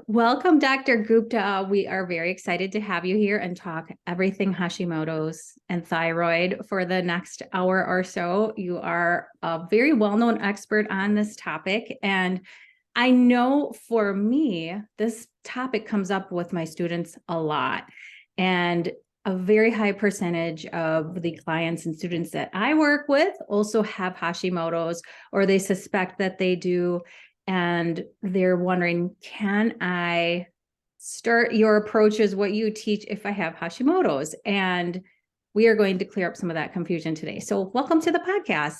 Welcome, Dr. Gupta. We are very excited to have you here and talk everything Hashimoto's and thyroid for the next hour or so. You are a very well-known expert on this topic. And I know for me, this topic comes up with my students a lot. And a very high percentage of the clients and students that I work with also have Hashimoto's, or they suspect that they do. And they're wondering, can I start your approaches, what you teach, if I have Hashimoto's? And we are going to clear up some of that confusion today. So welcome to the podcast.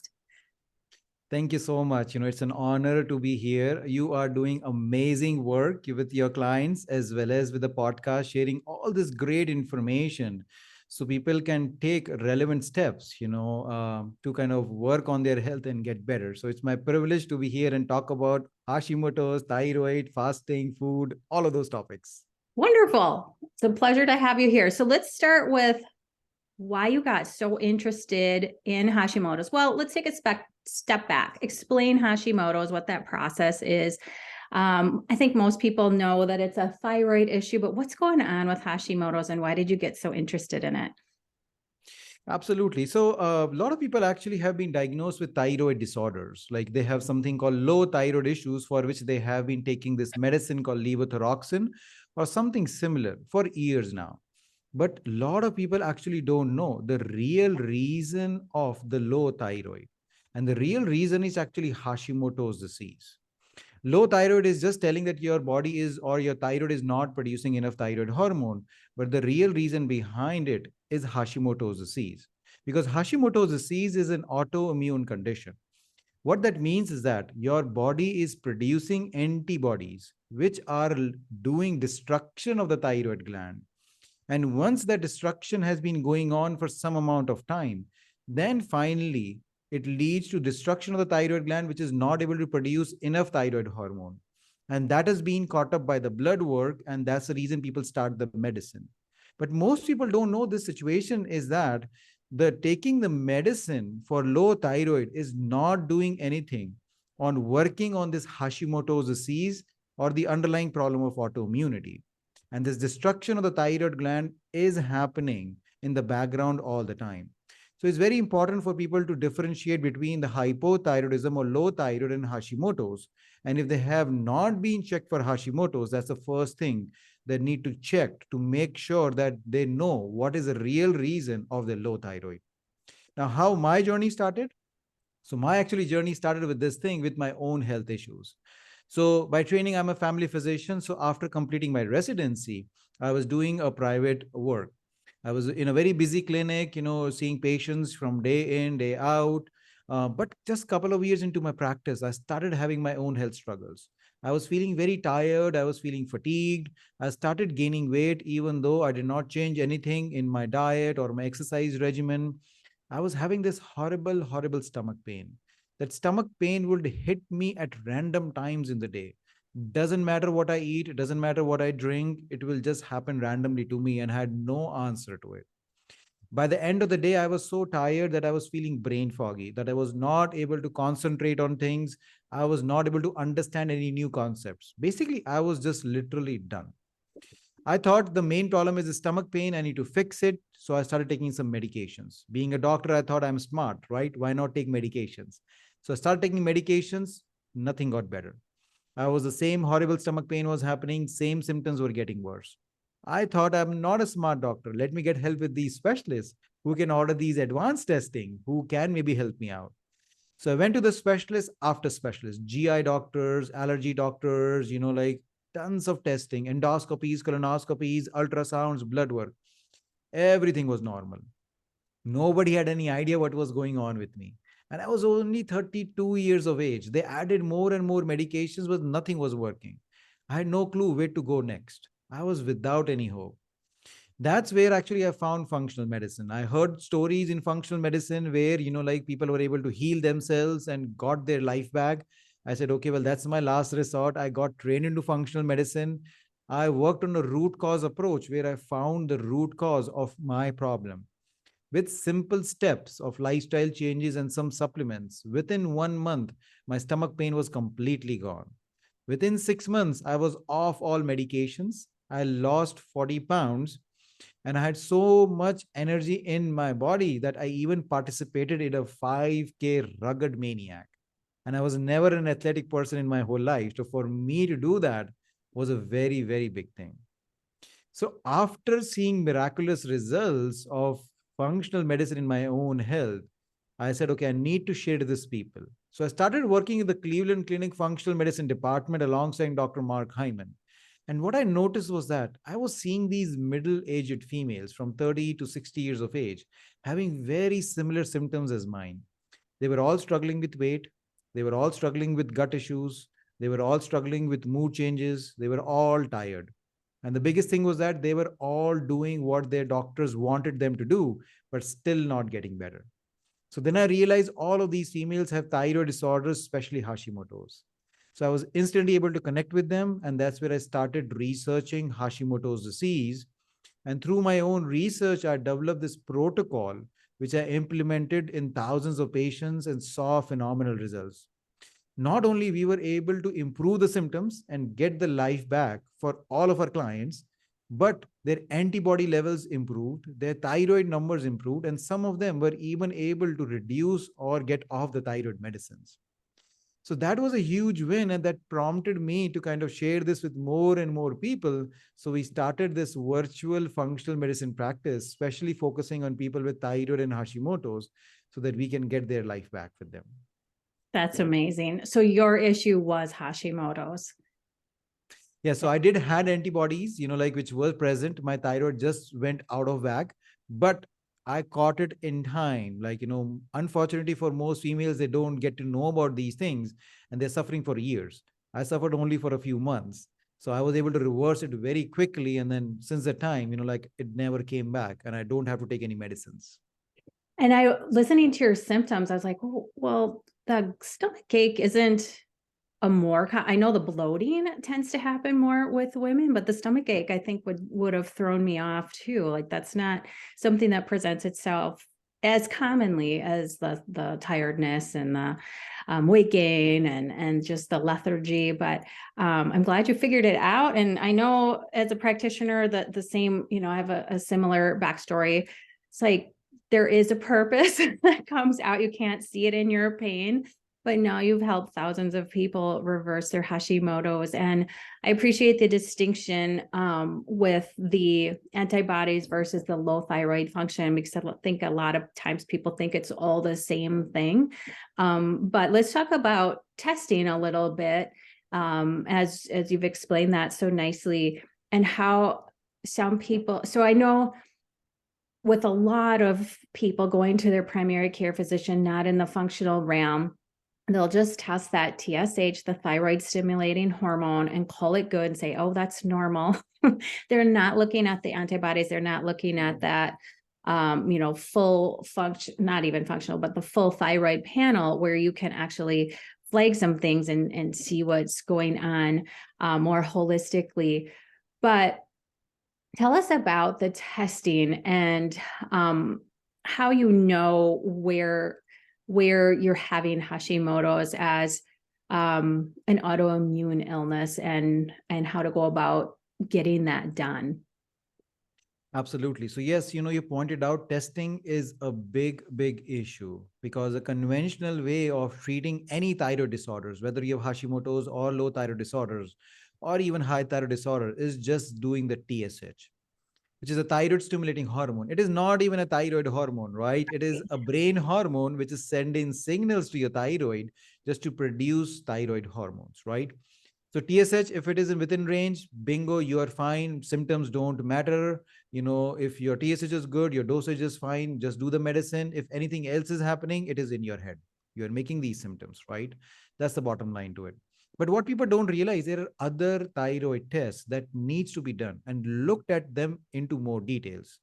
Thank you so much. It's an honor to be here. You are doing amazing work with your clients as well as with the podcast, sharing all this great information so people can take relevant steps, to kind of work on their health and get better. So it's my privilege to be here and talk about Hashimoto's, thyroid, fasting, food, all of those topics. Wonderful. It's a pleasure to have you here. So let's start with why you got so interested in Hashimoto's. Well, let's take a step back. Explain Hashimoto's, what that process is. I think most people know that it's a thyroid issue, but what's going on with Hashimoto's and why did you get so interested in it? Absolutely. So a lot of people actually have been diagnosed with thyroid disorders. Like they have something called low thyroid issues for which they have been taking this medicine called levothyroxine or something similar for years now. But a lot of people actually don't know the real reason of the low thyroid. And the real reason is actually Hashimoto's disease. Low thyroid is just telling that your body is or your thyroid is not producing enough thyroid hormone. But the real reason behind it is Hashimoto's disease. Because Hashimoto's disease is an autoimmune condition. What that means is that your body is producing antibodies which are doing destruction of the thyroid gland. And once that destruction has been going on for some amount of time, then finally it leads to destruction of the thyroid gland, which is not able to produce enough thyroid hormone. And that has been caught up by the blood work. And that's the reason people start the medicine. But most people don't know this situation is that the taking the medicine for low thyroid is not doing anything on working on this Hashimoto's disease or the underlying problem of autoimmunity. And this destruction of the thyroid gland is happening in the background all the time. So it's very important for people to differentiate between the hypothyroidism or low thyroid and Hashimoto's. And if they have not been checked for Hashimoto's, that's the first thing they need to check to make sure that they know what is the real reason of the low thyroid. Now, how my journey started? So my actually journey started with this thing with my own health issues. So by training, I'm a family physician. So after completing my residency, I was doing a private work. I was in a very busy clinic, seeing patients from day in, day out. But just a couple of years into my practice, I started having my own health struggles. I was feeling very tired. I was feeling fatigued. I started gaining weight, even though I did not change anything in my diet or my exercise regimen. I was having this horrible, horrible stomach pain. That stomach pain would hit me at random times in the day. Doesn't matter what I eat, it doesn't matter what I drink, it will just happen randomly to me and I had no answer to it. By the end of the day, I was so tired that I was feeling brain foggy, that I was not able to concentrate on things. I was not able to understand any new concepts. Basically, I was just literally done. I thought the main problem is the stomach pain. I need to fix it. So I started taking some medications. Being a doctor, I thought I'm smart, right? Why not take medications? So I started taking medications. Nothing got better. I was the same horrible stomach pain was happening. Same symptoms were getting worse. I thought I'm not a smart doctor. Let me get help with these specialists who can order these advanced testing, who can maybe help me out. So I went to the specialist after specialist, GI doctors, allergy doctors, like tons of testing, endoscopies, colonoscopies, ultrasounds, blood work. Everything was normal. Nobody had any idea what was going on with me. And I was only 32 years of age. They added more and more medications, but nothing was working. I had no clue where to go next. I was without any hope. That's where actually I found functional medicine. I heard stories in functional medicine where, like people were able to heal themselves and got their life back. I said, okay, well, that's my last resort. I got trained into functional medicine. I worked on a root cause approach where I found the root cause of my problem. With simple steps of lifestyle changes and some supplements, within 1 month, my stomach pain was completely gone. Within 6 months, I was off all medications. I lost 40 pounds and I had so much energy in my body that I even participated in a 5K rugged maniac. And I was never an athletic person in my whole life. So for me to do that was a very, very big thing. So after seeing miraculous results of functional medicine in my own health, I said, okay, I need to share to this people. So I started working in the Cleveland Clinic Functional Medicine Department alongside Dr. Mark Hyman. And what I noticed was that I was seeing these middle aged females from 30 to 60 years of age having very similar symptoms as mine. They were all struggling with weight. They were all struggling with gut issues. They were all struggling with mood changes. They were all tired. And the biggest thing was that they were all doing what their doctors wanted them to do, but still not getting better. So then I realized all of these females have thyroid disorders, especially Hashimoto's. So I was instantly able to connect with them. And that's where I started researching Hashimoto's disease. And through my own research, I developed this protocol, which I implemented in thousands of patients and saw phenomenal results. Not only we were able to improve the symptoms and get the life back for all of our clients, but their antibody levels improved, their thyroid numbers improved, and some of them were even able to reduce or get off the thyroid medicines. So that was a huge win, and that prompted me to kind of share this with more and more people. So we started this virtual functional medicine practice, especially focusing on people with thyroid and Hashimoto's, so that we can get their life back with them. That's amazing. So your issue was Hashimoto's. Yeah, so I did had antibodies, like which were present. My thyroid just went out of whack, but I caught it in time. Like, unfortunately for most females, they don't get to know about these things and they're suffering for years. I suffered only for a few months. So I was able to reverse it very quickly. And then since that time, like it never came back and I don't have to take any medicines. And listening to your symptoms, I was like, oh, well, the stomach ache isn't I know the bloating tends to happen more with women, but the stomach ache I think would have thrown me off too. Like that's not something that presents itself as commonly as the tiredness and the weight gain and just the lethargy. But I'm glad you figured it out. And I know as a practitioner that the same, I have a similar backstory. It's like there is a purpose that comes out. You can't see it in your pain. But now you've helped thousands of people reverse their Hashimoto's. And I appreciate the distinction with the antibodies versus the low thyroid function, because I think a lot of times people think it's all the same thing. But let's talk about testing a little bit, as you've explained that so nicely, and how some people, so I know with a lot of people going to their primary care physician, not in the functional realm, they'll just test that TSH, the thyroid stimulating hormone, and call it good and say, oh, that's normal. They're not looking at the antibodies. They're not looking at that, full function, not even functional, but the full thyroid panel where you can actually flag some things and see what's going on more holistically. But tell us about the testing and how you know where you're having Hashimoto's as an autoimmune illness and how to go about getting that done. Absolutely. So yes, you pointed out testing is a big, big issue because a conventional way of treating any thyroid disorders, whether you have Hashimoto's or low thyroid disorders, or even high thyroid disorder, is just doing the TSH, which is a thyroid stimulating hormone. It is not even a thyroid hormone, right? It is a brain hormone which is sending signals to your thyroid just to produce thyroid hormones, right? So TSH, if it is within range, bingo, you are fine. Symptoms don't matter. If your TSH is good, your dosage is fine. Just do the medicine. If anything else is happening, it is in your head. You are making these symptoms, right? That's the bottom line to it. But what people don't realize, there are other thyroid tests that needs to be done and looked at them into more details.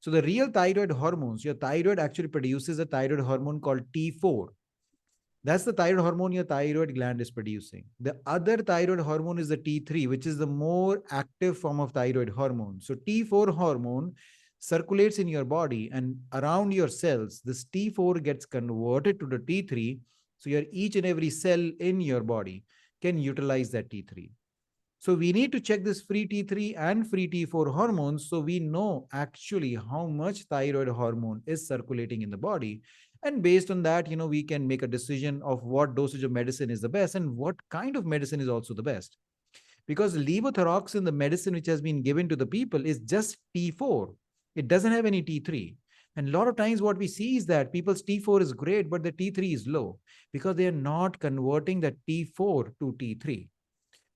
So the real thyroid hormones, your thyroid actually produces a thyroid hormone called T4. That's the thyroid hormone your thyroid gland is producing. The other thyroid hormone is the T3, which is the more active form of thyroid hormone. So T4 hormone circulates in your body and around your cells. This T4 gets converted to the T3. So your each and every cell in your body can utilize that T3. So we need to check this free T3 and free T4 hormones so we know actually how much thyroid hormone is circulating in the body. And based on that, we can make a decision of what dosage of medicine is the best and what kind of medicine is also the best. Because levothyroxine, the medicine which has been given to the people, is just T4. It doesn't have any T3. And a lot of times what we see is that people's T4 is great, but the T3 is low because they are not converting the T4 to T3.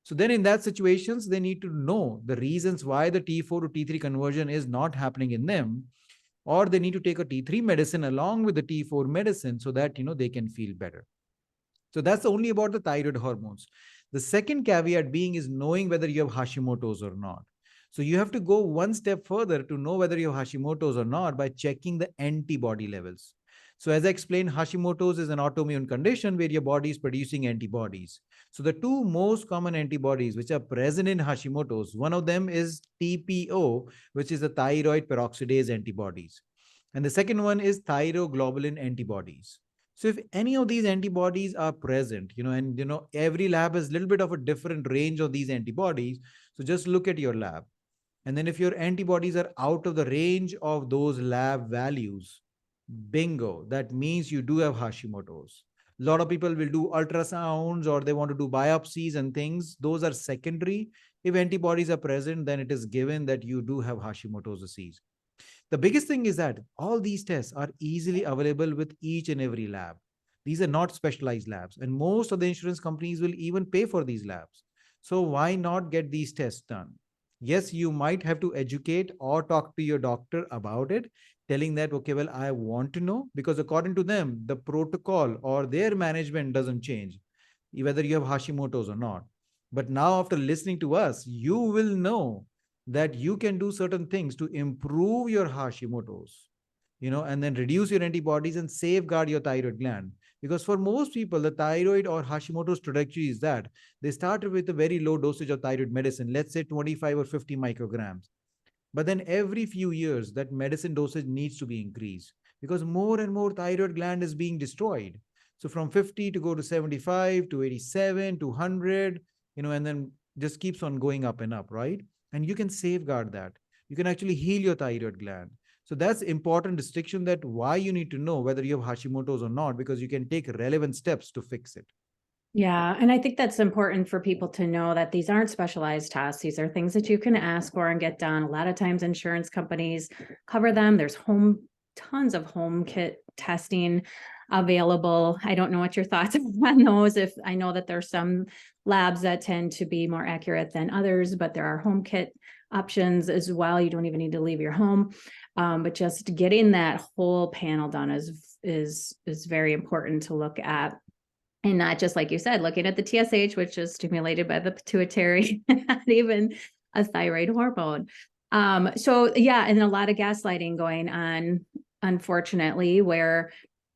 So then in that situations, they need to know the reasons why the T4 to T3 conversion is not happening in them, or they need to take a T3 medicine along with the T4 medicine so that, they can feel better. So that's only about the thyroid hormones. The second caveat being is knowing whether you have Hashimoto's or not. So you have to go one step further to know whether you have Hashimoto's or not by checking the antibody levels. So as I explained, Hashimoto's is an autoimmune condition where your body is producing antibodies. So the two most common antibodies which are present in Hashimoto's, one of them is TPO, which is the thyroid peroxidase antibodies. And the second one is thyroglobulin antibodies. So if any of these antibodies are present, and every lab has a little bit of a different range of these antibodies. So just look at your lab. And then if your antibodies are out of the range of those lab values, bingo, that means you do have Hashimoto's. A lot of people will do ultrasounds or they want to do biopsies and things. Those are secondary. If antibodies are present, then it is given that you do have Hashimoto's disease. The biggest thing is that all these tests are easily available with each and every lab. These are not specialized labs, and most of the insurance companies will even pay for these labs. So why not get these tests done? Yes, you might have to educate or talk to your doctor about it, telling that, okay, well, I want to know, because according to them, the protocol or their management doesn't change, whether you have Hashimoto's or not. But now, after listening to us, you will know that you can do certain things to improve your Hashimoto's, and then reduce your antibodies and safeguard your thyroid gland. Because for most people, the thyroid or Hashimoto's trajectory is that they started with a very low dosage of thyroid medicine, let's say 25 or 50 micrograms. But then every few years, that medicine dosage needs to be increased because more and more thyroid gland is being destroyed. So from 50 to go to 75 to 87 to 100, and then just keeps on going up and up, right? And you can safeguard that. You can actually heal your thyroid gland. So that's important distinction, that why you need to know whether you have Hashimoto's or not, because you can take relevant steps to fix it. Yeah. And I think that's important for people to know that these aren't specialized tests. These are things that you can ask for and get done. A lot of times insurance companies cover them. There's tons of home kit testing available. I don't know what your thoughts are on those. If I know that there's some labs that tend to be more accurate than others, but there are home kit options as well. You don't even need to leave your home. But just getting that whole panel done is very important to look at. And not just, like you said, looking at the TSH, which is stimulated by the pituitary, not even a thyroid hormone. So yeah, and a lot of gaslighting going on, unfortunately, where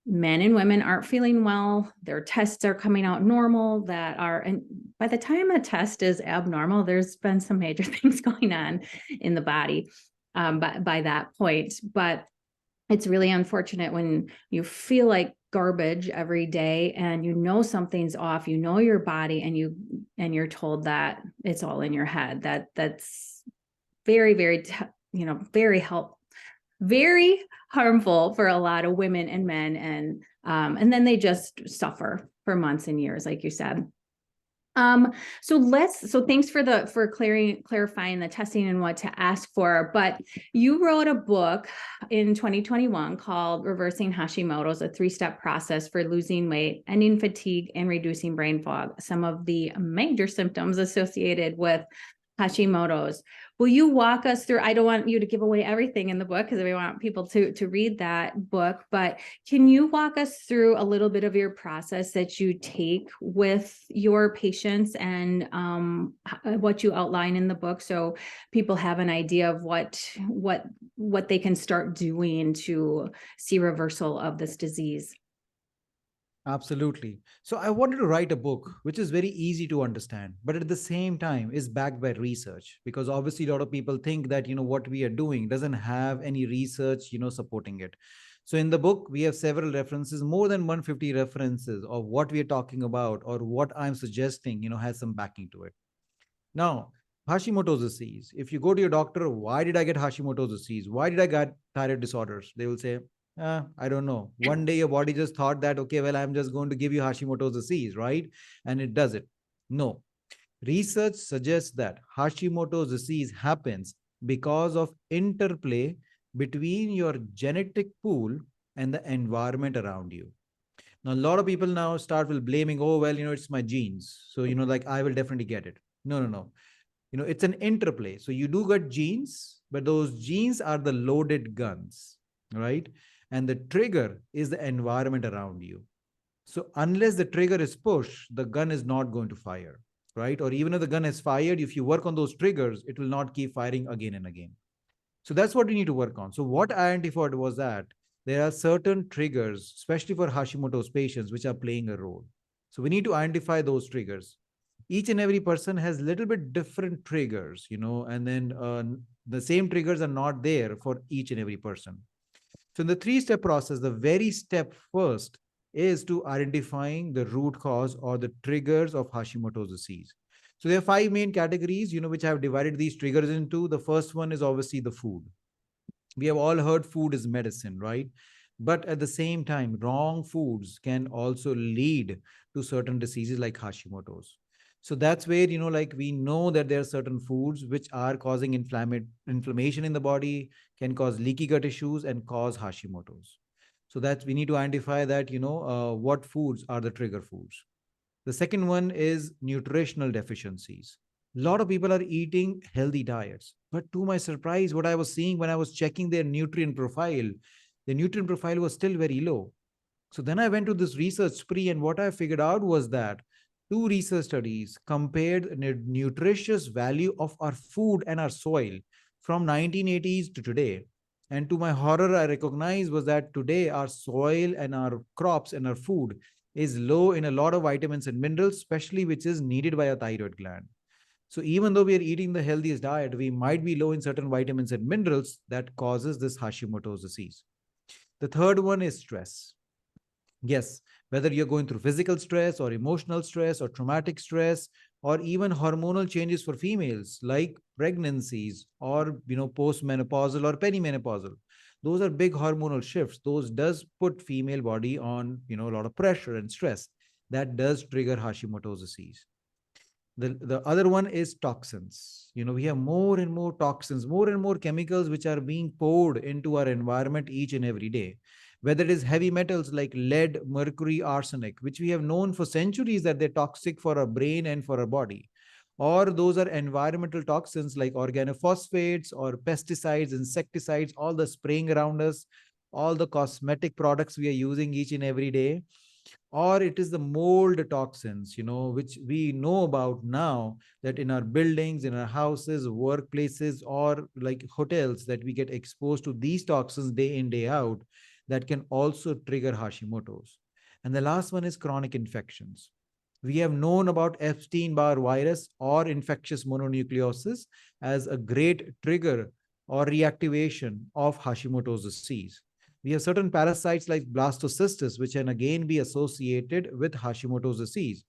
men and women aren't feeling well. Their tests are coming out normal and by the time a test is abnormal, there's been some major things going on in the body by that point. But it's really unfortunate when you feel like garbage every day and something's off, your body, and you're told that it's all in your head. That's very, very, very harmful for a lot of women and men. And then they just suffer for months and years, like you said. So thanks for clarifying the testing and what to ask for. But you wrote a book in 2021 called Reversing Hashimoto's, a 3-step process for losing weight, ending fatigue, and reducing brain fog, some of the major symptoms associated with Hashimoto's. Will you walk us through? I don't want you to give away everything in the book because we want people to read that book, but can you walk us through a little bit of your process that you take with your patients and what you outline in the book, so people have an idea of what they can start doing to see reversal of this disease? Absolutely. So I wanted to write a book which is very easy to understand, but at the same time is backed by research, because obviously a lot of people think that, what we are doing doesn't have any research, supporting it. So in the book, we have several references, more than 150 references of what we are talking about or what I'm suggesting, has some backing to it. Now, Hashimoto's disease. If you go to your doctor, why did I get Hashimoto's disease? Why did I get thyroid disorders? They will say, I don't know. One day your body just thought that, okay, well, I'm just going to give you Hashimoto's disease, right? And it does it. No. Research suggests that Hashimoto's disease happens because of interplay between your genetic pool and the environment around you. Now, a lot of people now start with blaming, oh, well, it's my genes. So, like I will definitely get it. No, no, no. It's an interplay. So you do get genes, but those genes are the loaded guns, right? And the trigger is the environment around you. So unless the trigger is pushed, the gun is not going to fire, right? Or even if the gun is fired, if you work on those triggers, it will not keep firing again and again. So that's what we need to work on. So what I identified was that there are certain triggers, especially for Hashimoto's patients, which are playing a role. So we need to identify those triggers. Each and every person has little bit different triggers, and then the same triggers are not there for each and every person. So in the three-step process, the very step first is to identifying the root cause or the triggers of Hashimoto's disease. So there are five main categories, which I have divided these triggers into. The first one is obviously the food. We have all heard food is medicine, right? But at the same time, wrong foods can also lead to certain diseases like Hashimoto's. So that's where, like we know that there are certain foods which are causing inflammation in the body, can cause leaky gut issues and cause Hashimoto's. So that we need to identify that, what foods are the trigger foods. The second one is nutritional deficiencies. A lot of people are eating healthy diets, but to my surprise, what I was seeing when I was checking their nutrient profile, the nutrient profile was still very low. So then I went to this research spree, and what I figured out was that two research studies compared the nutritious value of our food and our soil from 1980s to today. And to my horror, I recognized was that today our soil and our crops and our food is low in a lot of vitamins and minerals, especially which is needed by our thyroid gland. So even though we are eating the healthiest diet, we might be low in certain vitamins and minerals that causes this Hashimoto's disease. The third one is stress. Yes, whether you're going through physical stress or emotional stress or traumatic stress or even hormonal changes for females like pregnancies or postmenopausal or perimenopausal, those are big hormonal shifts. Those does put female body on a lot of pressure and stress that does trigger Hashimoto's disease. The other one is toxins. We have more and more toxins, more and more chemicals which are being poured into our environment each and every day, whether it is heavy metals like lead, mercury, arsenic, which we have known for centuries that they're toxic for our brain and for our body, or those are environmental toxins like organophosphates or pesticides, insecticides, all the spraying around us, all the cosmetic products we are using each and every day, or it is the mold toxins, which we know about now that in our buildings, in our houses, workplaces, or like hotels, that we get exposed to these toxins day in, day out, that can also trigger Hashimoto's. And the last one is chronic infections. We have known about Epstein-Barr virus or infectious mononucleosis as a great trigger or reactivation of Hashimoto's disease. We have certain parasites like blastocystis, which can again be associated with Hashimoto's disease.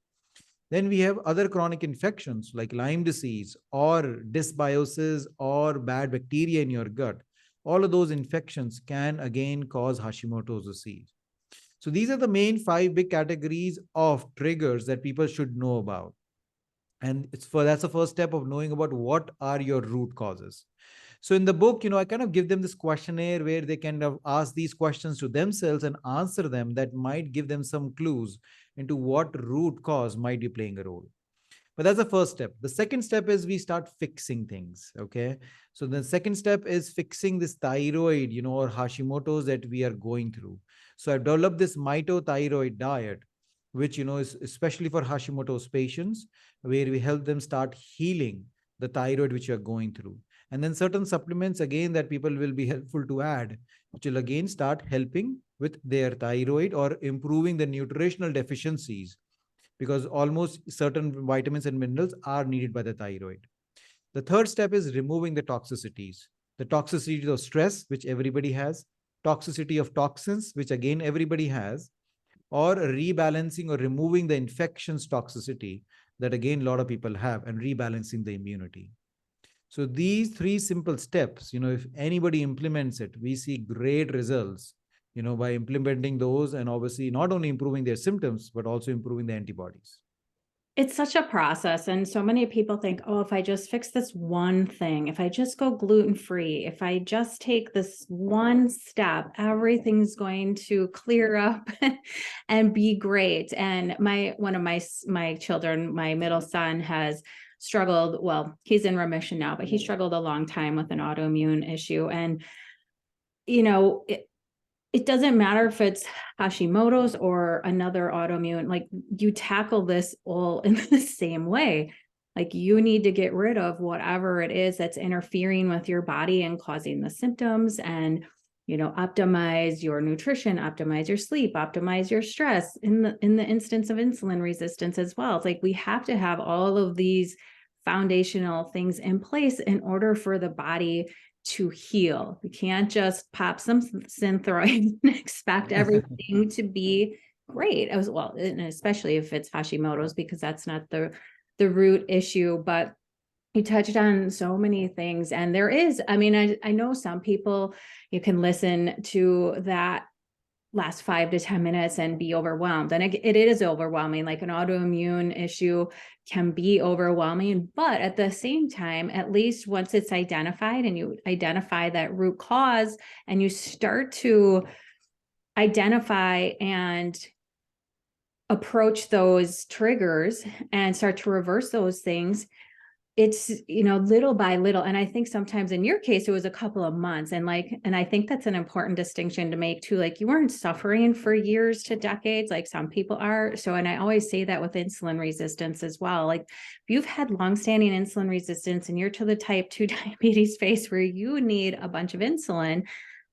Then we have other chronic infections like Lyme disease or dysbiosis or bad bacteria in your gut. All of those infections can again cause Hashimoto's disease. So these are the main five big categories of triggers that people should know about. And that's the first step of knowing about what are your root causes. So in the book, I kind of give them this questionnaire where they kind of ask these questions to themselves and answer them that might give them some clues into what root cause might be playing a role. But that's the first step. The second step is we start fixing things. Okay. So the second step is fixing this thyroid, or Hashimoto's that we are going through. So I've developed this mitothyroid diet, which, is especially for Hashimoto's patients, where we help them start healing the thyroid which you're going through. And then certain supplements, again, that people will be helpful to add, which will again start helping with their thyroid or improving the nutritional deficiencies, because almost certain vitamins and minerals are needed by the thyroid. The third step is removing the toxicities of stress, which everybody has, toxicity of toxins, which again everybody has, or rebalancing or removing the infections toxicity that again a lot of people have, and rebalancing the immunity. So these three simple steps, if anybody implements it, we see great results, by implementing those, and obviously not only improving their symptoms, but also improving the antibodies. It's such a process. And so many people think, oh, if I just fix this one thing, if I just go gluten-free, if I just take this one step, everything's going to clear up and be great. And one of my children, my middle son, has struggled. Well, he's in remission now, but he struggled a long time with an autoimmune issue. And, it doesn't matter if it's Hashimoto's or another autoimmune, like you tackle this all in the same way. Like you need to get rid of whatever it is that's interfering with your body and causing the symptoms, and, optimize your nutrition, optimize your sleep, optimize your stress in the instance of insulin resistance as well. It's like we have to have all of these foundational things in place in order for the body to heal. We can't just pop some Synthroid and expect everything to be great as well, and especially if it's Hashimoto's, because that's not the root issue. But you touched on so many things, and there is, I know some people, you can listen to that last 5 to 10 minutes and be overwhelmed. And it is overwhelming. Like an autoimmune issue can be overwhelming, but at the same time, at least once it's identified and you identify that root cause and you start to identify and approach those triggers and start to reverse those things, it's, little by little. And I think sometimes in your case, it was a couple of months. And I think that's an important distinction to make too. Like you weren't suffering for years to decades, like some people are. So, and I always say that with insulin resistance as well. Like if you've had longstanding insulin resistance and you're to the type 2 diabetes phase where you need a bunch of insulin,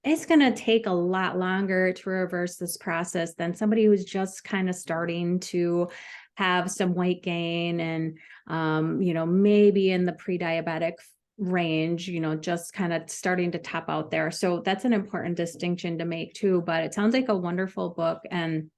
it's going to take a lot longer to reverse this process than somebody who's just kind of starting to have some weight gain and, maybe in the pre-diabetic range, just kind of starting to top out there. So that's an important distinction to make too, but it sounds like a wonderful book, and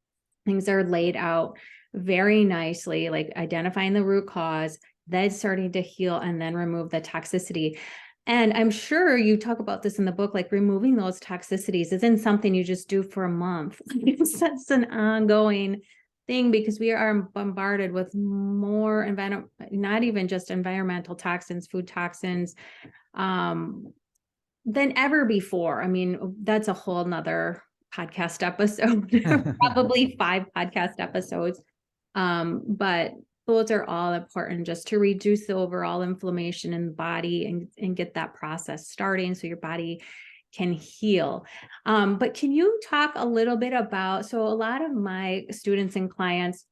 things are laid out very nicely, like identifying the root cause, then starting to heal, and then remove the toxicity. And I'm sure you talk about this in the book, like removing those toxicities isn't something you just do for a month. It's an ongoing thing, because we are bombarded with more not even just environmental toxins, food toxins, than ever before. That's a whole nother podcast episode, probably 5 podcast episodes. But those are all important just to reduce the overall inflammation in the body and get that process starting so your body can heal. But can you talk a little bit about, so a lot of my students and clients,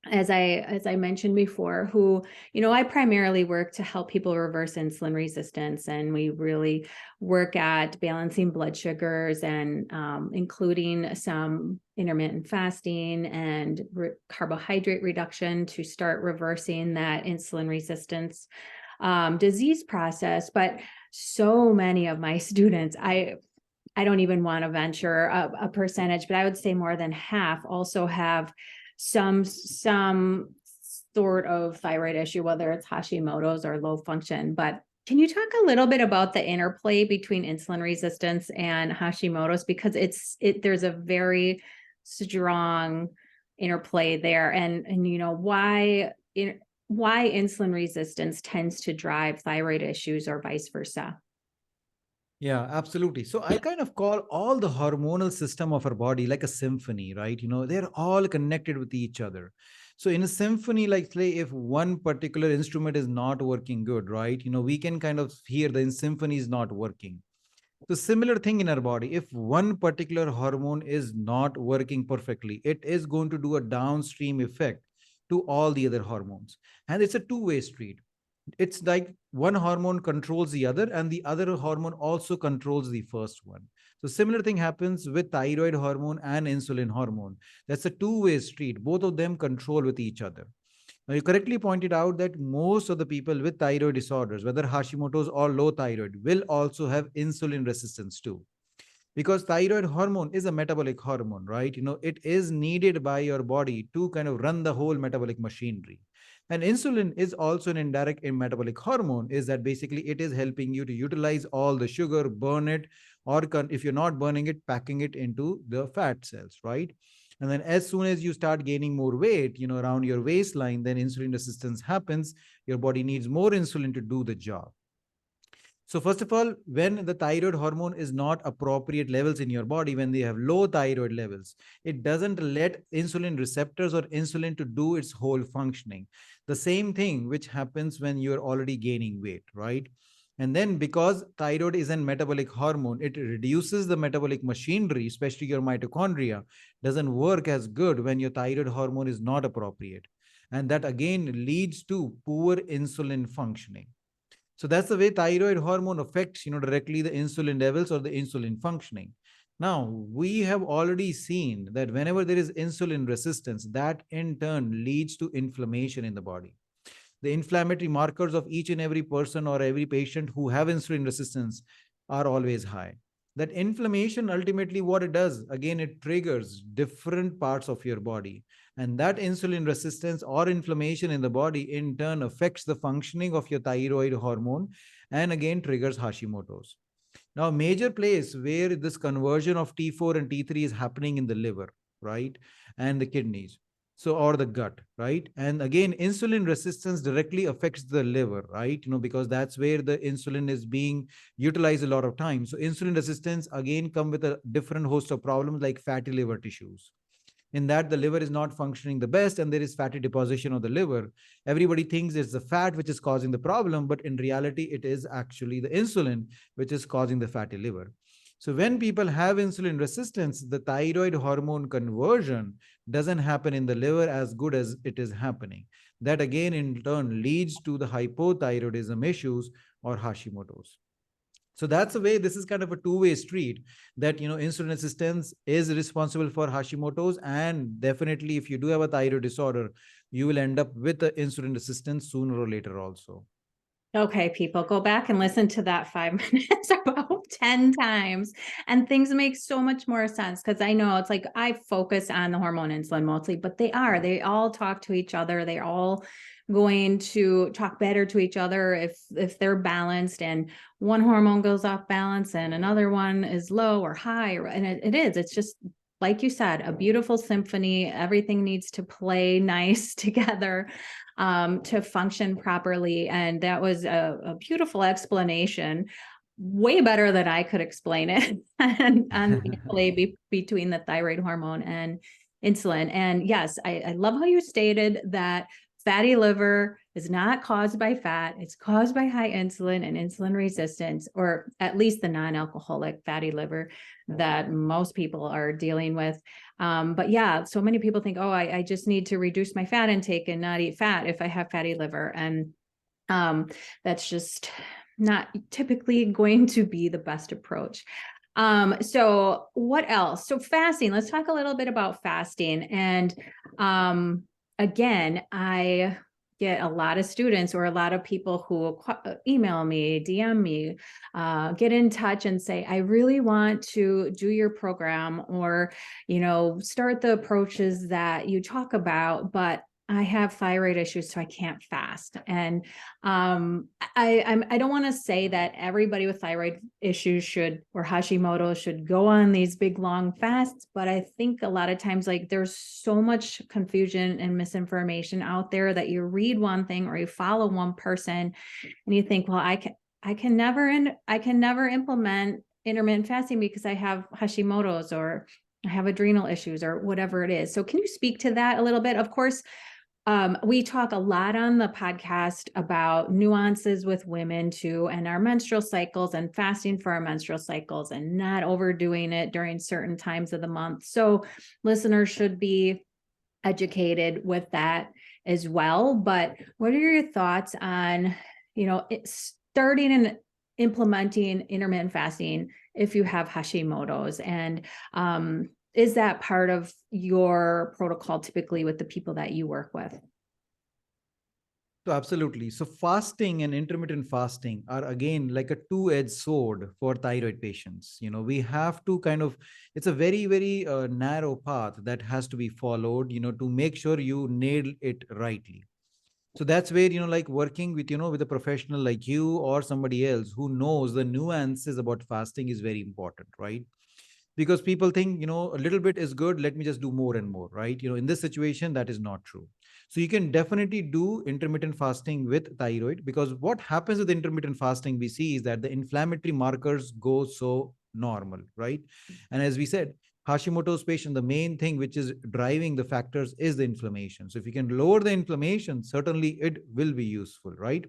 as I mentioned before, who, I primarily work to help people reverse insulin resistance, and we really work at balancing blood sugars and including some intermittent fasting and carbohydrate reduction to start reversing that insulin resistance disease process. But so many of my students, I don't even want to venture a percentage, but I would say more than half also have some sort of thyroid issue, whether it's Hashimoto's or low function. But can you talk a little bit about the interplay between insulin resistance and Hashimoto's? Because there's a very strong interplay there, and why insulin resistance tends to drive thyroid issues or vice versa. Yeah, absolutely. So I kind of call all the hormonal system of our body like a symphony, right? They're all connected with each other. So in a symphony, like say if one particular instrument is not working good, right? We can kind of hear the symphony is not working. So similar thing in our body, if one particular hormone is not working perfectly, it is going to do a downstream effect to all the other hormones. And it's a two-way street. It's like one hormone controls the other, and the other hormone also controls the first one. So similar thing happens with thyroid hormone and insulin hormone. That's a two-way street. Both of them control with each other. Now, you correctly pointed out that most of the people with thyroid disorders, whether Hashimoto's or low thyroid, will also have insulin resistance too. because thyroid hormone is a metabolic hormone, right? It is needed by your body to kind of run the whole metabolic machinery. And insulin is also an indirect metabolic hormone, is that basically it is helping you to utilize all the sugar, burn it, or if you're not burning it, packing it into the fat cells, right? And then as soon as you start gaining more weight, around your waistline, then insulin resistance happens. Your body needs more insulin to do the job. So first of all, when the thyroid hormone is not appropriate levels in your body, when they have low thyroid levels, it doesn't let insulin receptors or insulin to do its whole functioning. The same thing which happens when you're already gaining weight, right? And then because thyroid is an metabolic hormone, it reduces the metabolic machinery, especially your mitochondria, doesn't work as good when your thyroid hormone is not appropriate. And that again leads to poor insulin functioning. So that's the way thyroid hormone affects, directly the insulin levels or the insulin functioning. Now, we have already seen that whenever there is insulin resistance, that in turn leads to inflammation in the body. The inflammatory markers of each and every person or every patient who have insulin resistance are always high. That inflammation, ultimately what it does, again, it triggers different parts of your body. And that insulin resistance or inflammation in the body in turn affects the functioning of your thyroid hormone and again triggers Hashimoto's. Now, a major place where this conversion of T4 and T3 is happening in the liver, right? And the kidneys. So, or the gut, right? And again, insulin resistance directly affects the liver, right? Because that's where the insulin is being utilized a lot of times. So, insulin resistance again come with a different host of problems like fatty liver tissues. In that the liver is not functioning the best and there is fatty deposition of the liver. Everybody thinks it's the fat which is causing the problem, but in reality, it is actually the insulin which is causing the fatty liver. So when people have insulin resistance, the thyroid hormone conversion doesn't happen in the liver as good as it is happening. That again, in turn, leads to the hypothyroidism issues or Hashimoto's. So that's the way, this is kind of a two-way street, that insulin resistance is responsible for Hashimoto's, and definitely if you do have a thyroid disorder, you will end up with the insulin resistance sooner or later also. Okay, people, go back and listen to that 5 minutes about 10 times, and things make so much more sense, because I know it's like I focus on the hormone insulin mostly, but they all talk to each other. They're all going to talk better to each other if they're balanced, and one hormone goes off balance and another one is low or high, and it's just like you said, a beautiful symphony. Everything needs to play nice together to function properly. And that was a beautiful explanation, way better than I could explain it, and on the play between the thyroid hormone and insulin. And yes, I love how you stated that fatty liver is not caused by fat. It's caused by high insulin and insulin resistance, or at least the non-alcoholic fatty liver that most people are dealing with. But yeah, so many people think, oh, I just need to reduce my fat intake and not eat fat if I have fatty liver. And that's just not typically going to be the best approach. So what else? So fasting, let's talk a little bit about fasting. And again, I get a lot of students or a lot of people who email me, DM me, get in touch and say, I really want to do your program, or, start the approaches that you talk about, but I have thyroid issues, so I can't fast. And I don't want to say that everybody with thyroid issues or Hashimoto should go on these big long fasts, but I think a lot of times, like, there's so much confusion and misinformation out there that you read one thing or you follow one person and you think, well, I can never implement intermittent fasting because I have Hashimoto's, or I have adrenal issues, or whatever it is. So can you speak to that a little bit? Of course, we talk a lot on the podcast about nuances with women too, and our menstrual cycles and fasting for our menstrual cycles and not overdoing it during certain times of the month. So listeners should be educated with that as well. But what are your thoughts on, starting and implementing intermittent fasting if you have Hashimoto's? And is that part of your protocol typically with the people that you work with? So absolutely. So fasting and intermittent fasting are again like a two-edged sword for thyroid patients. We have to kind of, it's a very, very narrow path that has to be followed, to make sure you nail it rightly. So that's where, like working with, with a professional like you or somebody else who knows the nuances about fasting is very important, right? Because people think, a little bit is good, let me just do more and more, right? In this situation, that is not true. So you can definitely do intermittent fasting with thyroid, because what happens with intermittent fasting we see is that the inflammatory markers go so normal, right? And as we said, Hashimoto's patient, the main thing which is driving the factors is the inflammation. So if you can lower the inflammation, certainly it will be useful, right?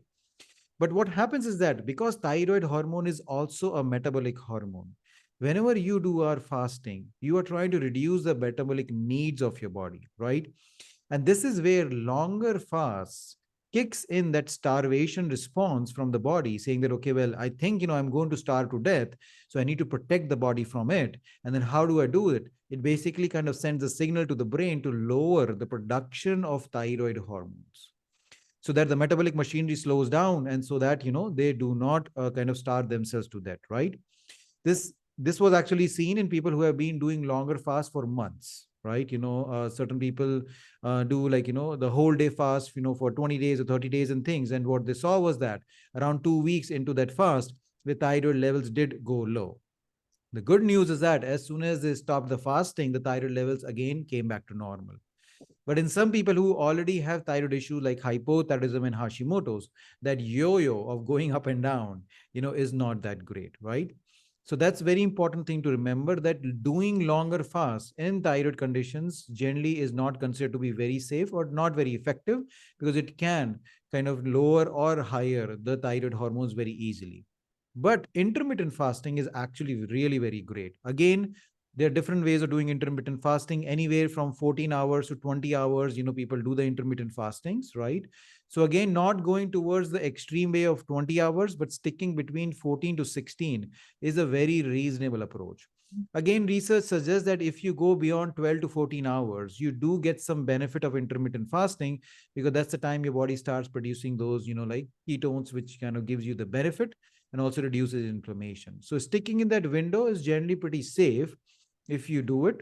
But what happens is that because thyroid hormone is also a metabolic hormone, whenever you do our fasting, you are trying to reduce the metabolic needs of your body, right? And this is where longer fasts kicks in that starvation response from the body, saying that, okay, well, I think, I'm going to starve to death. So I need to protect the body from it. And then how do I do it? It basically kind of sends a signal to the brain to lower the production of thyroid hormones, so that the metabolic machinery slows down, and so that they do not kind of starve themselves to death, right? This was actually seen in people who have been doing longer fast for months, right? Certain people do, like, the whole day fast, for 20 days or 30 days and things, and what they saw was that around 2 weeks into that fast, the thyroid levels did go low. The good news is that as soon as they stopped the fasting, the thyroid levels again came back to normal. But in some people who already have thyroid issues like hypothyroidism and Hashimoto's, that yo-yo of going up and down, is not that great, right? So that's very important thing to remember, that doing longer fasts in thyroid conditions generally is not considered to be very safe or not very effective, because it can kind of lower or higher the thyroid hormones very easily. But intermittent fasting is actually really very great. Again, there are different ways of doing intermittent fasting, anywhere from 14 hours to 20 hours. People do the intermittent fastings, right? So again, not going towards the extreme way of 20 hours, but sticking between 14 to 16 is a very reasonable approach. Again, research suggests that if you go beyond 12 to 14 hours, you do get some benefit of intermittent fasting, because that's the time your body starts producing those, like ketones, which kind of gives you the benefit and also reduces inflammation. So sticking in that window is generally pretty safe if you do it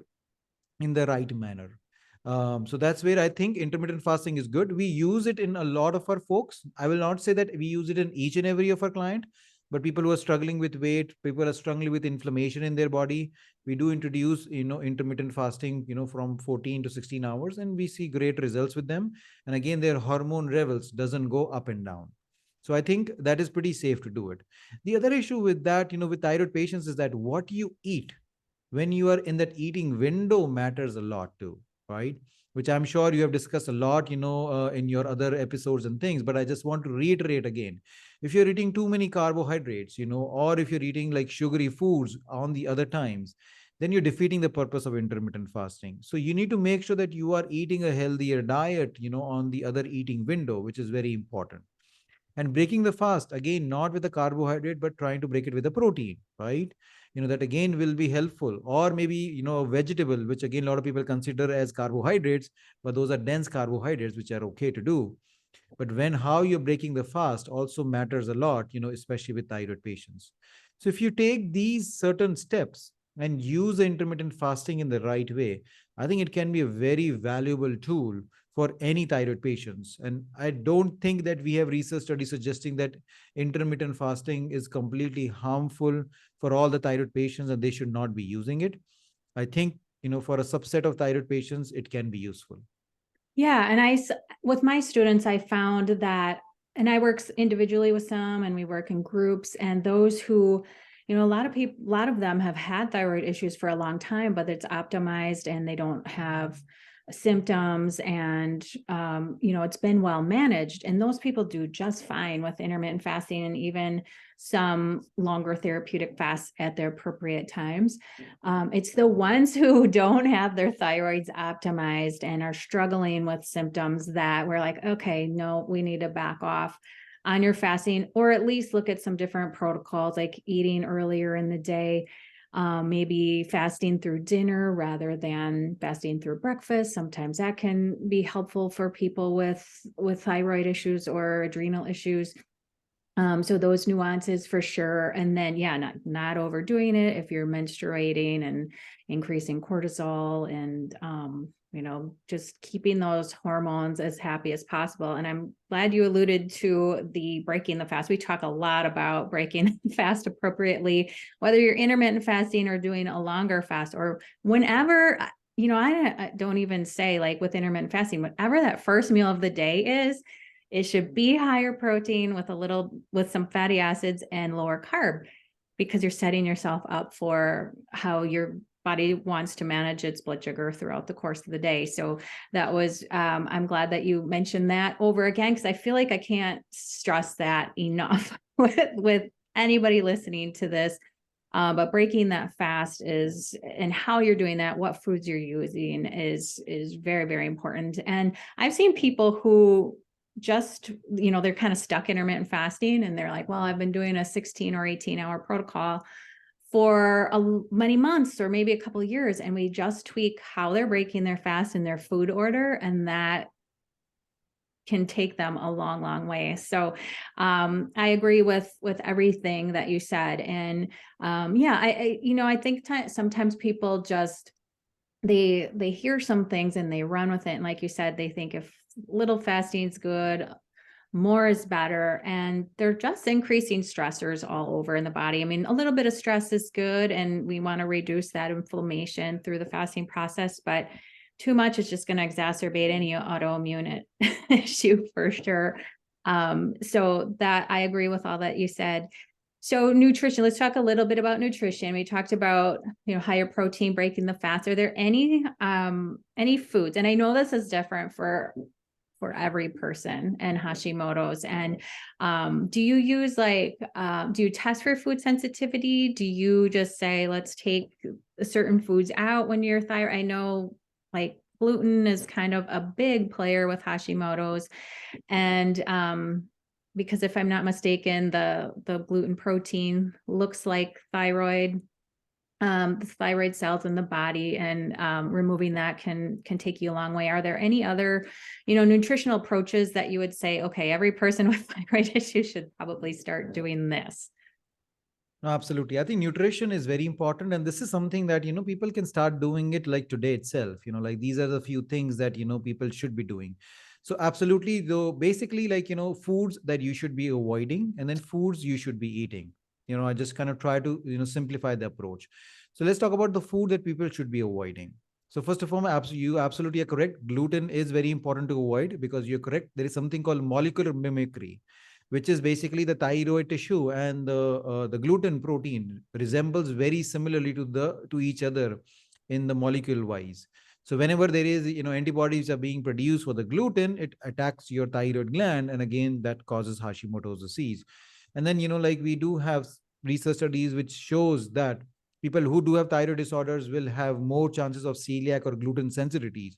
in the right manner. So that's where I think intermittent fasting is good. We use it in a lot of our folks. I will not say that we use it in each and every of our client, but people who are struggling with weight, people are struggling with inflammation in their body, we do introduce, intermittent fasting, from 14 to 16 hours, and we see great results with them. And again, their hormone levels doesn't go up and down. So I think that is pretty safe to do it. The other issue with that, with thyroid patients, is that what you eat when you are in that eating window matters a lot too, right? Which I'm sure you have discussed a lot, in your other episodes and things. But I just want to reiterate again: if you're eating too many carbohydrates, or if you're eating like sugary foods on the other times, then you're defeating the purpose of intermittent fasting. So you need to make sure that you are eating a healthier diet, on the other eating window, which is very important. And breaking the fast, again, not with a carbohydrate, but trying to break it with a protein, right? That again will be helpful. Or maybe, a vegetable, which again a lot of people consider as carbohydrates, but those are dense carbohydrates, which are okay to do. But when how you're breaking the fast also matters a lot, especially with thyroid patients. So if you take these certain steps and use the intermittent fasting in the right way, I think it can be a very valuable tool for any thyroid patients. And I don't think that we have research studies suggesting that intermittent fasting is completely harmful for all the thyroid patients and they should not be using it. I think, for a subset of thyroid patients, it can be useful. Yeah. And with my students, I found that, and I work individually with some, and we work in groups, and those who, a lot of people, a lot of them have had thyroid issues for a long time, but it's optimized and they don't have symptoms, and it's been well managed, and those people do just fine with intermittent fasting and even some longer therapeutic fasts at their appropriate times. It's the ones who don't have their thyroids optimized and are struggling with symptoms that we're like, okay, no, we need to back off on your fasting, or at least look at some different protocols like eating earlier in the day. maybe fasting through dinner rather than fasting through breakfast. Sometimes that can be helpful for people with thyroid issues or adrenal issues. So those nuances for sure. And then, yeah, not overdoing it if you're menstruating and increasing cortisol and, just keeping those hormones as happy as possible. And I'm glad you alluded to the breaking the fast. We talk a lot about breaking fast appropriately, whether you're intermittent fasting or doing a longer fast or whenever, I don't even say like with intermittent fasting, whatever that first meal of the day is, it should be higher protein with some fatty acids and lower carb, because you're setting yourself up for how your body wants to manage its blood sugar throughout the course of the day. So that was, I'm glad that you mentioned that over again, because I feel like I can't stress that enough with anybody listening to this. But breaking that fast and how you're doing that, what foods you're using is very, very important. And I've seen people who just, they're kind of stuck intermittent fasting and they're like, well, I've been doing a 16 or 18-hour protocol for many months or maybe a couple of years. And we just tweak how they're breaking their fast and their food order. And that can take them a long, long way. So I agree with everything that you said. And I think sometimes people just, they hear some things and they run with it. And like you said, they think if little fasting is good, more is better. And they're just increasing stressors all over in the body. I mean, a little bit of stress is good, and we want to reduce that inflammation through the fasting process, but too much is just going to exacerbate any autoimmune issue for sure. So that I agree with all that you said. So nutrition, let's talk a little bit about nutrition. We talked about, higher protein, breaking the fast. Are there any foods? And I know this is different for every person and Hashimoto's. And do you use do you test for food sensitivity? Do you just say, let's take certain foods out when you're thyroid? I know like gluten is kind of a big player with Hashimoto's. And because if I'm not mistaken, the gluten protein looks like thyroid, the thyroid cells in the body, and removing that can take you a long way. Are there any other, nutritional approaches that you would say, okay, every person with thyroid issues should probably start doing this? No, absolutely. I think nutrition is very important. And this is something that, people can start doing it like today itself. Like these are the few things that, people should be doing. So absolutely, though, basically like, foods that you should be avoiding and then foods you should be eating. I just kind of try to, simplify the approach. So let's talk about the food that people should be avoiding. So first of all, you absolutely are correct. Gluten is very important to avoid because you're correct. There is something called molecular mimicry, which is basically the thyroid tissue and the gluten protein resembles very similarly to each other in the molecule wise. So whenever there is, antibodies are being produced for the gluten, it attacks your thyroid gland, and again that causes Hashimoto's disease. And then, like we do have research studies which shows that people who do have thyroid disorders will have more chances of celiac or gluten sensitivities.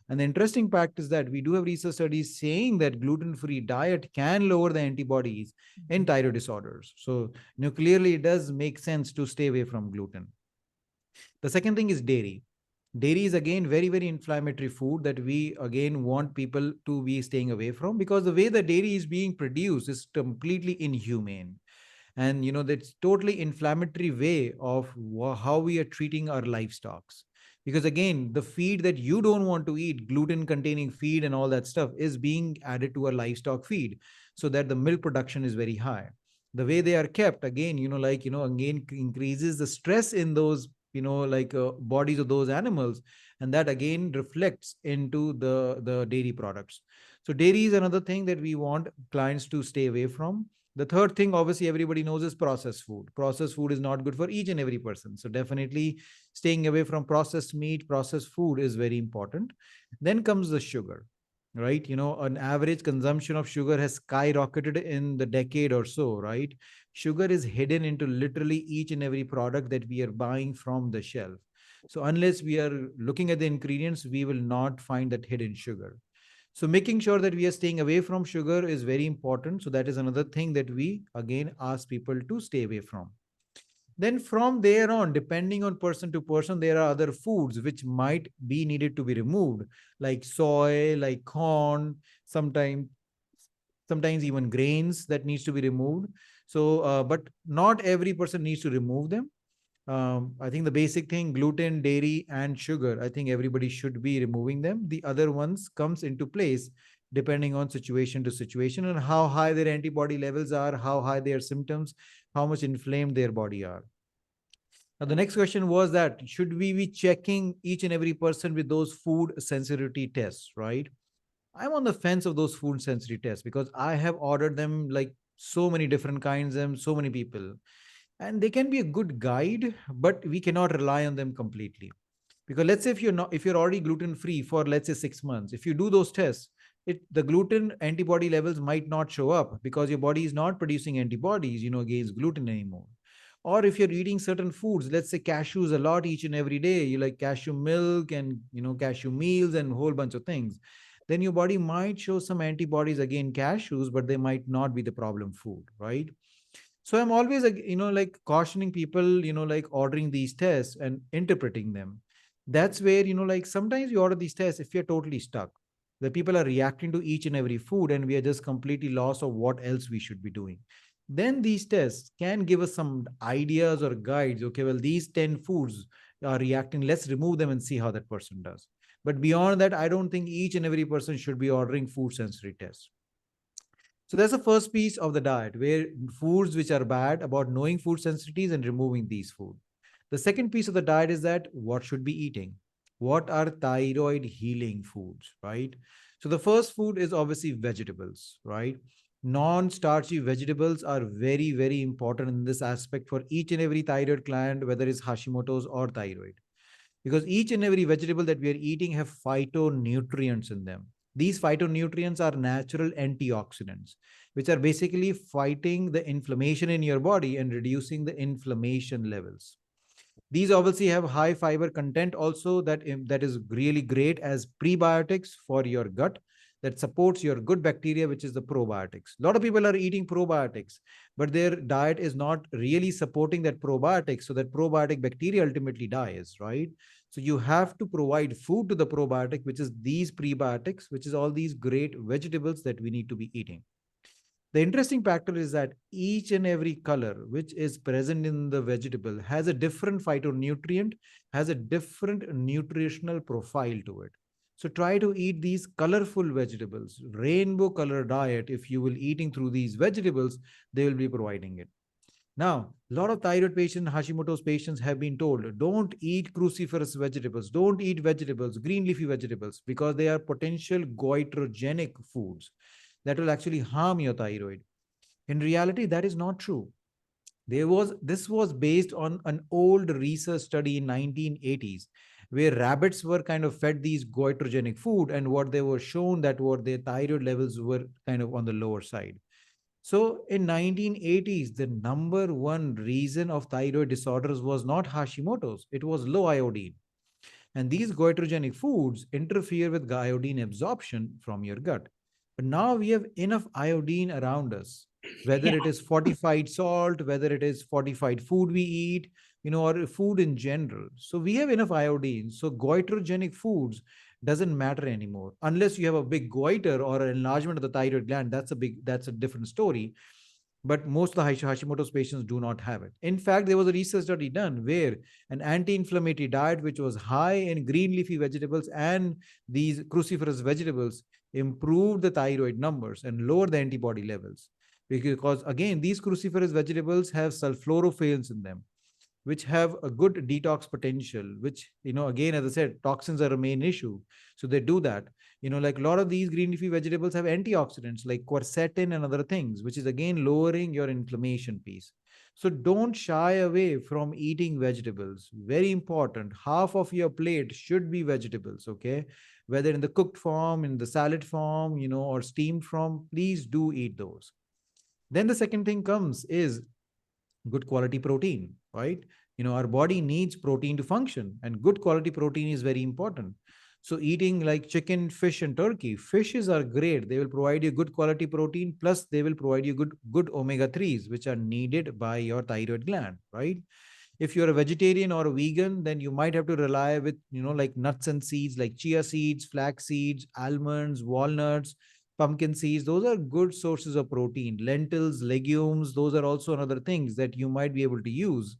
And the interesting fact is that we do have research studies saying that gluten-free diet can lower the antibodies in thyroid disorders. So, clearly it does make sense to stay away from gluten. The second thing is dairy. Dairy is again very, very inflammatory food that we again want people to be staying away from, because the way the dairy is being produced is completely inhumane. And that's totally inflammatory way of how we are treating our livestock. Because again, the feed that you don't want to eat, gluten containing feed and all that stuff, is being added to a livestock feed so that the milk production is very high. The way they are kept, again, again increases the stress in those, bodies of those animals. And that again reflects into the dairy products. So dairy is another thing that we want clients to stay away from. The third thing, obviously, everybody knows, is processed food. Processed food is not good for each and every person. So definitely staying away from processed meat, processed food is very important. Then comes the sugar, right? An average consumption of sugar has skyrocketed in the decade or so, right? Sugar is hidden into literally each and every product that we are buying from the shelf. So unless we are looking at the ingredients, we will not find that hidden sugar. So making sure that we are staying away from sugar is very important. So that is another thing that we again ask people to stay away from. Then from there on, depending on person to person, there are other foods which might be needed to be removed, like soy, like corn, sometimes sometimes even grains that needs to be removed. So, but not every person needs to remove them. I think the basic thing, gluten, dairy, and sugar, I think everybody should be removing them. The other ones comes into place depending on situation to situation and how high their antibody levels are, how high their symptoms, how much inflamed their body are. Now, the next question was that should we be checking each and every person with those food sensitivity tests, right? I'm on the fence of those food sensitivity tests because I have ordered them like so many different kinds and so many people. And they can be a good guide, but we cannot rely on them completely. Because let's say if you're already gluten free for let's say 6 months, if you do those tests, the gluten antibody levels might not show up because your body is not producing antibodies, against gluten anymore. Or if you're eating certain foods, let's say cashews a lot each and every day, you like cashew milk and cashew meals and a whole bunch of things, then your body might show some antibodies against cashews, but they might not be the problem food, right? So I'm always like, like cautioning people, like ordering these tests and interpreting them. That's where, like sometimes we order these tests if you're totally stuck. The people are reacting to each and every food and we are just completely lost of what else we should be doing. Then these tests can give us some ideas or guides. Okay, well, these 10 foods are reacting. Let's remove them and see how that person does. But beyond that, I don't think each and every person should be ordering food sensory tests. So that's the first piece of the diet, where foods which are bad, about knowing food sensitivities and removing these food. The second piece of the diet is that what should be eating? What are thyroid healing foods, right? So the first food is obviously vegetables, right? Non-starchy vegetables are very, very important in this aspect for each and every thyroid client, whether it's Hashimoto's or thyroid, because each and every vegetable that we are eating have phytonutrients in them. These phytonutrients are natural antioxidants, which are basically fighting the inflammation in your body and reducing the inflammation levels. These obviously have high fiber content also, that is really great as prebiotics for your gut, that supports your good bacteria, which is the probiotics. A lot of people are eating probiotics, but their diet is not really supporting that probiotics. So that probiotic bacteria ultimately dies, right? So you have to provide food to the probiotic, which is these prebiotics, which is all these great vegetables that we need to be eating. The interesting factor is that each and every color which is present in the vegetable has a different phytonutrient, has a different nutritional profile to it. So try to eat these colorful vegetables, rainbow color diet. If you will eating through these vegetables, they will be providing it. Now, a lot of thyroid patients, Hashimoto's patients have been told, don't eat cruciferous vegetables, don't eat vegetables, green leafy vegetables, because they are potential goitrogenic foods that will actually harm your thyroid. In reality, that is not true. This was based on an old research study in 1980s, where rabbits were kind of fed these goitrogenic food, and what they were shown that what their thyroid levels were kind of on the lower side. So in 1980s, the number one reason of thyroid disorders was not Hashimoto's, it was low iodine. And these goitrogenic foods interfere with iodine absorption from your gut. But now we have enough iodine around us, whether Yeah. it is fortified salt, whether it is fortified food we eat, or food in general. So we have enough iodine. So goitrogenic foods doesn't matter anymore unless you have a big goiter or an enlargement of the thyroid gland. That's a different story, but most of the Hashimoto's patients do not have it. In fact, there was a research study done where an anti-inflammatory diet, which was high in green leafy vegetables and these cruciferous vegetables, improved the thyroid numbers and lowered the antibody levels. Because again, these cruciferous vegetables have sulforophales in them, which have a good detox potential, which, again, as I said, toxins are a main issue. So they do that. Like a lot of these green leafy vegetables have antioxidants like quercetin and other things, which is again lowering your inflammation piece. So don't shy away from eating vegetables. Very important. Half of your plate should be vegetables, okay? Whether in the cooked form, in the salad form, or steamed form, please do eat those. Then the second thing comes is good quality protein, right? Our body needs protein to function, and good quality protein is very important. So eating like chicken, fish, and turkey, fishes are great. They will provide you good quality protein, plus they will provide you good omega 3s, which are needed by your thyroid gland, right? If you're a vegetarian or a vegan, then you might have to rely with, like nuts and seeds, like chia seeds, flax seeds, almonds, walnuts, pumpkin seeds. Those are good sources of protein. Lentils, legumes, those are also another things that you might be able to use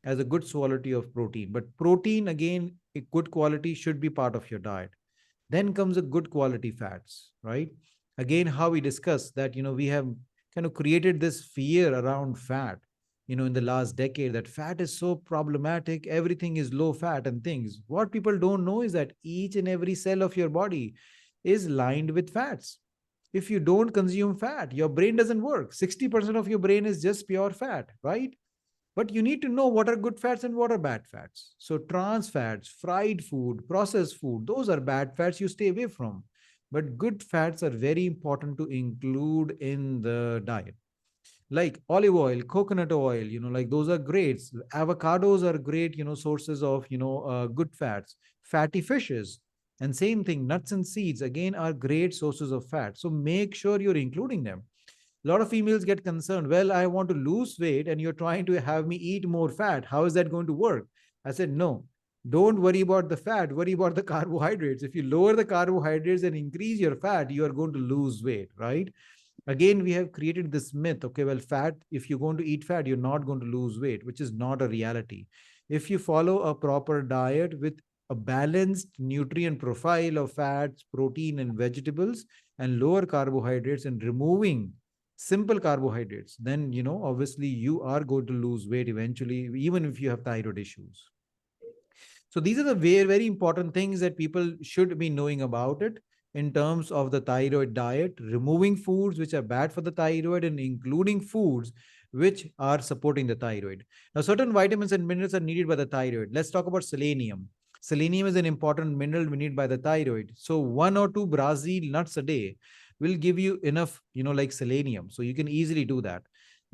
as a good quality of protein. But protein, again, a good quality should be part of your diet. Then comes a good quality fats, right? Again, how we discussed that, we have kind of created this fear around fat, in the last decade, that fat is so problematic, everything is low fat and things. What people don't know is that each and every cell of your body is lined with fats. If you don't consume fat, your brain doesn't work. 60% of your brain is just pure fat, right? But you need to know what are good fats and what are bad fats. So trans fats, fried food, processed food, those are bad fats you stay away from. But good fats are very important to include in the diet. Like olive oil, coconut oil, like those are great. Avocados are great, sources of, good fats. Fatty fishes. And same thing, nuts and seeds, again, are great sources of fat. So make sure you're including them. A lot of females get concerned. Well, I want to lose weight and you're trying to have me eat more fat. How is that going to work? I said, no, don't worry about the fat, worry about the carbohydrates. If you lower the carbohydrates and increase your fat, you are going to lose weight, right? Again, we have created this myth. Okay, well, fat, if you're going to eat fat, you're not going to lose weight, which is not a reality. If you follow a proper diet with a balanced nutrient profile of fats, protein, and vegetables, and lower carbohydrates, and removing simple carbohydrates, then obviously you are going to lose weight eventually, even if you have thyroid issues. So these are the very, very important things that people should be knowing about it in terms of the thyroid diet, removing foods which are bad for the thyroid and including foods which are supporting the thyroid. Now, certain vitamins and minerals are needed by the thyroid. Let's talk about selenium. Selenium is an important mineral we need by the thyroid. So 1 or 2 Brazil nuts a day will give you enough, like selenium. So you can easily do that.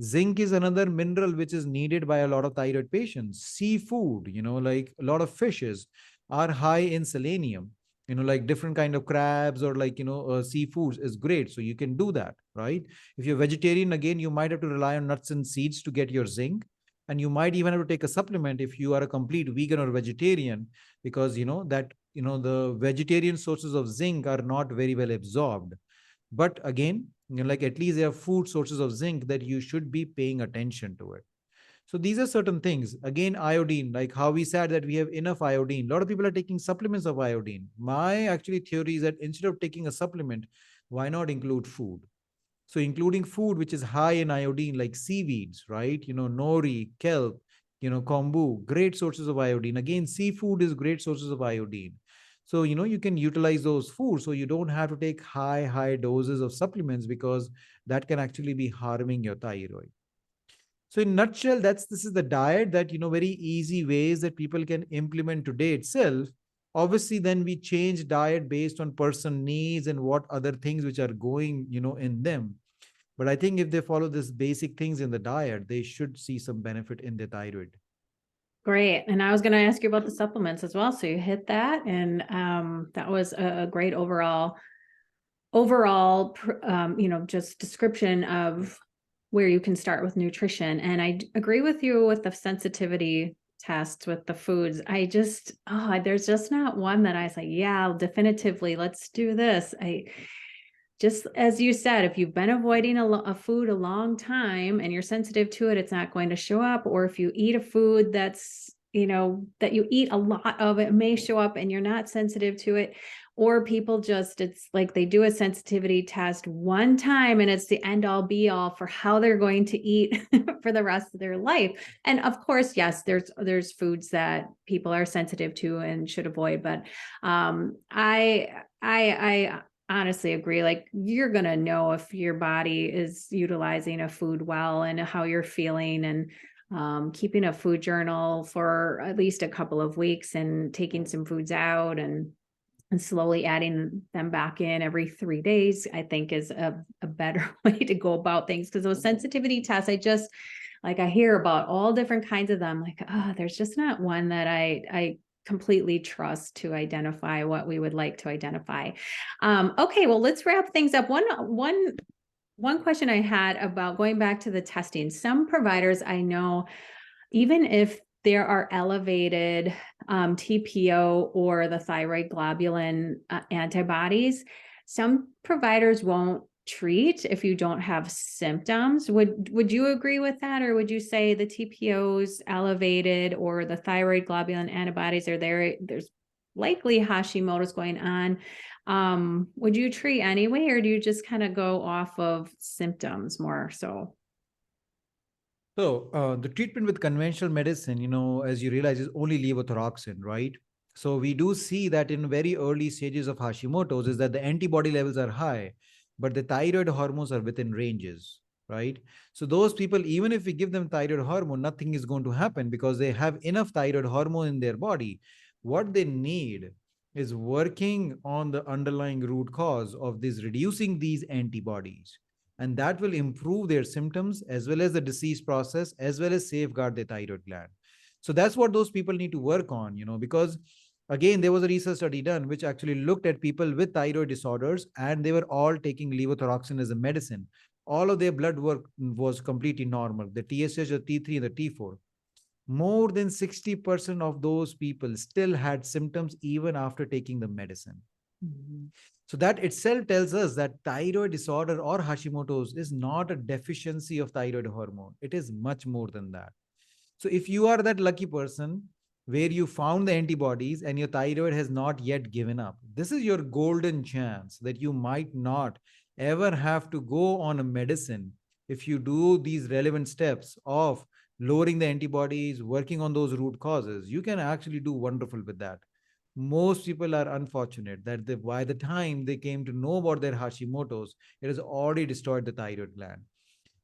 Zinc is another mineral which is needed by a lot of thyroid patients. Seafood, like a lot of fishes are high in selenium. Like different kind of crabs or like, seafoods is great. So you can do that, right? If you're vegetarian, again, you might have to rely on nuts and seeds to get your zinc. And you might even have to take a supplement if you are a complete vegan or vegetarian, because, the vegetarian sources of zinc are not very well absorbed. But again, like at least there are food sources of zinc that you should be paying attention to it. So these are certain things. Again, iodine, like how we said that we have enough iodine. A lot of people are taking supplements of iodine. My actually theory is that instead of taking a supplement, why not include food? So including food which is high in iodine, like seaweeds, right? Nori, kelp, kombu, great sources of iodine. Again, seafood is great sources of iodine. So, you can utilize those foods. So you don't have to take high doses of supplements, because that can actually be harming your thyroid. So in nutshell, this is the diet that, very easy ways that people can implement today itself. Obviously, then we change diet based on person needs and what other things which are going, in them. But I think if they follow these basic things in the diet, they should see some benefit in their thyroid. Great. And I was going to ask you about the supplements as well. So you hit that, and that was a great overall, just description of where you can start with nutrition. And I agree with you with the sensitivity tests with the foods. There's just not one that I say, yeah, definitively, let's do this. Just as you said, if you've been avoiding a food a long time and you're sensitive to it, it's not going to show up. Or if you eat a food that's, that you eat a lot of, it may show up and you're not sensitive to it. Or people it's like they do a sensitivity test one time and it's the end all be all for how they're going to eat for the rest of their life. And of course, yes, there's foods that people are sensitive to and should avoid. But I honestly agree. Like, you're going to know if your body is utilizing a food well and how you're feeling, and keeping a food journal for at least a couple of weeks and taking some foods out and slowly adding them back in every 3 days, I think is a better way to go about things. Because those sensitivity tests, I hear about all different kinds of them. Like, there's just not one that I completely trust to identify what we would like to identify. Okay, well, let's wrap things up. One question I had about going back to the testing. Some providers I know, even if there are elevated TPO or the thyroid globulin antibodies, some providers won't treat if you don't have symptoms. Would you agree with that? Or would you say the TPO's elevated or the thyroid globulin antibodies are there? There's likely Hashimoto's going on. Would you treat anyway, or do you just kind of go off of symptoms more so? So the treatment with conventional medicine, as you realize, is only levothyroxine, right? So we do see that in very early stages of Hashimoto's is that the antibody levels are high, but the thyroid hormones are within ranges, right? So those people, even if we give them thyroid hormone, nothing is going to happen because they have enough thyroid hormone in their body. What they need is working on the underlying root cause of this, reducing these antibodies, and that will improve their symptoms as well as the disease process, as well as safeguard their thyroid gland. So that's what those people need to work on, because again, there was a research study done which actually looked at people with thyroid disorders, and they were all taking levothyroxine as a medicine. All of their blood work was completely normal, the TSH, the T3, and the T4. More than 60% of those people still had symptoms even after taking the medicine. Mhm. So that itself tells us that thyroid disorder or Hashimoto's is not a deficiency of thyroid hormone. It is much more than that. So if you are that lucky person where you found the antibodies and your thyroid has not yet given up, this is your golden chance that you might not ever have to go on a medicine if you do these relevant steps of lowering the antibodies, working on those root causes. You can actually do wonderful with that. Most people are unfortunate that by the time they came to know about their Hashimoto's, it has already destroyed the thyroid gland.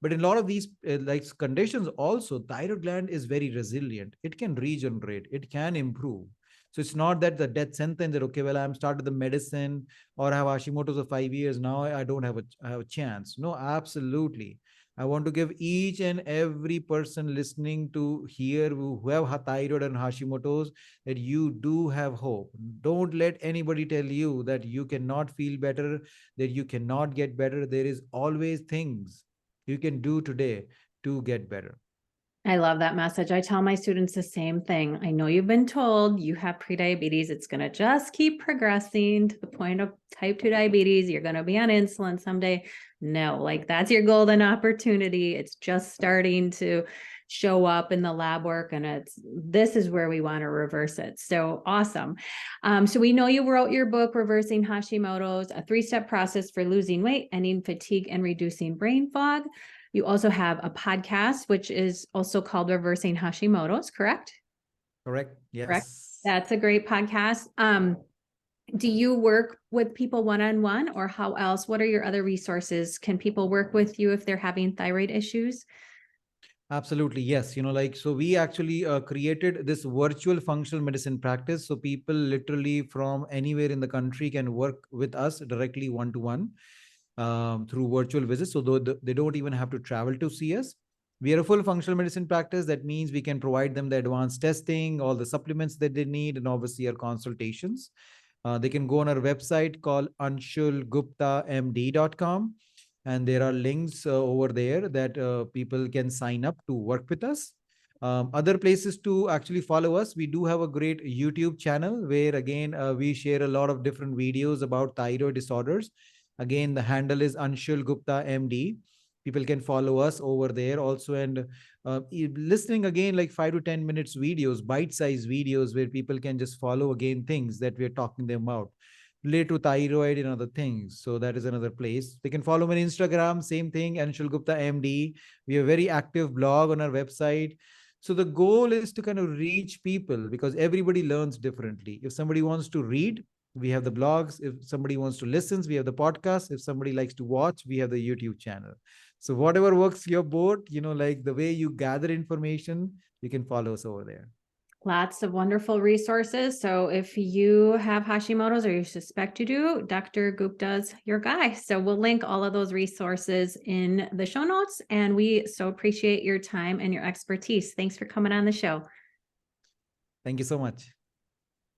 But in a lot of these like conditions, also thyroid gland is very resilient. It can regenerate. It can improve. So it's not that the death sentence that, okay, well, I'm started the medicine or I have Hashimoto's for 5 years now, I don't have I have a chance. No, absolutely. I want to give each and every person listening to here who have thyroid and Hashimoto's that you do have hope. Don't let anybody tell you that you cannot feel better, that you cannot get better. There is always things you can do today to get better. I love that message. I tell my students the same thing. I know you've been told you have prediabetes. It's going to just keep progressing to the point of type 2 diabetes. You're going to be on insulin someday. No, like that's your golden opportunity. It's just starting to show up in the lab work, and this is where we want to reverse it. So awesome. So we know you wrote your book, Reversing Hashimoto's, a 3-step process for losing weight, ending fatigue, and reducing brain fog. You also have a podcast, which is also called Reversing Hashimoto's, correct? Correct? Correct. Yes. That's a great podcast. Do you work with people one-on-one, or how else? What are your other resources? Can people work with you if they're having thyroid issues? Absolutely. Yes. So we actually created this virtual functional medicine practice. So people literally from anywhere in the country can work with us directly one-to-one through virtual visits. So they don't even have to travel to see us. We are a full functional medicine practice. That means we can provide them the advanced testing, all the supplements that they need, and obviously our consultations. They can go on our website called anshulguptamd.com, and there are links over there that people can sign up to work with us. Other places to actually follow us, we do have a great YouTube channel where again we share a lot of different videos about thyroid disorders. Again, the handle is Anshul Gupta MD. People can follow us over there also, and listening again like 5 to 10 minutes videos, bite-sized videos where people can just follow again things that we're talking them about related to thyroid and other things. So that is another place. They can follow me on Instagram, same thing, Anshul Gupta MD. We have a very active blog on our website. So the goal is to kind of reach people because everybody learns differently. If somebody wants to read, we have the blogs. If somebody wants to listen, we have the podcast. If somebody likes to watch, we have the YouTube channel. So whatever works your boat, like the way you gather information, you can follow us over there. Lots of wonderful resources. So if you have Hashimoto's or you suspect you do, Dr. Gupta's your guy. So we'll link all of those resources in the show notes. And we so appreciate your time and your expertise. Thanks for coming on the show. Thank you so much.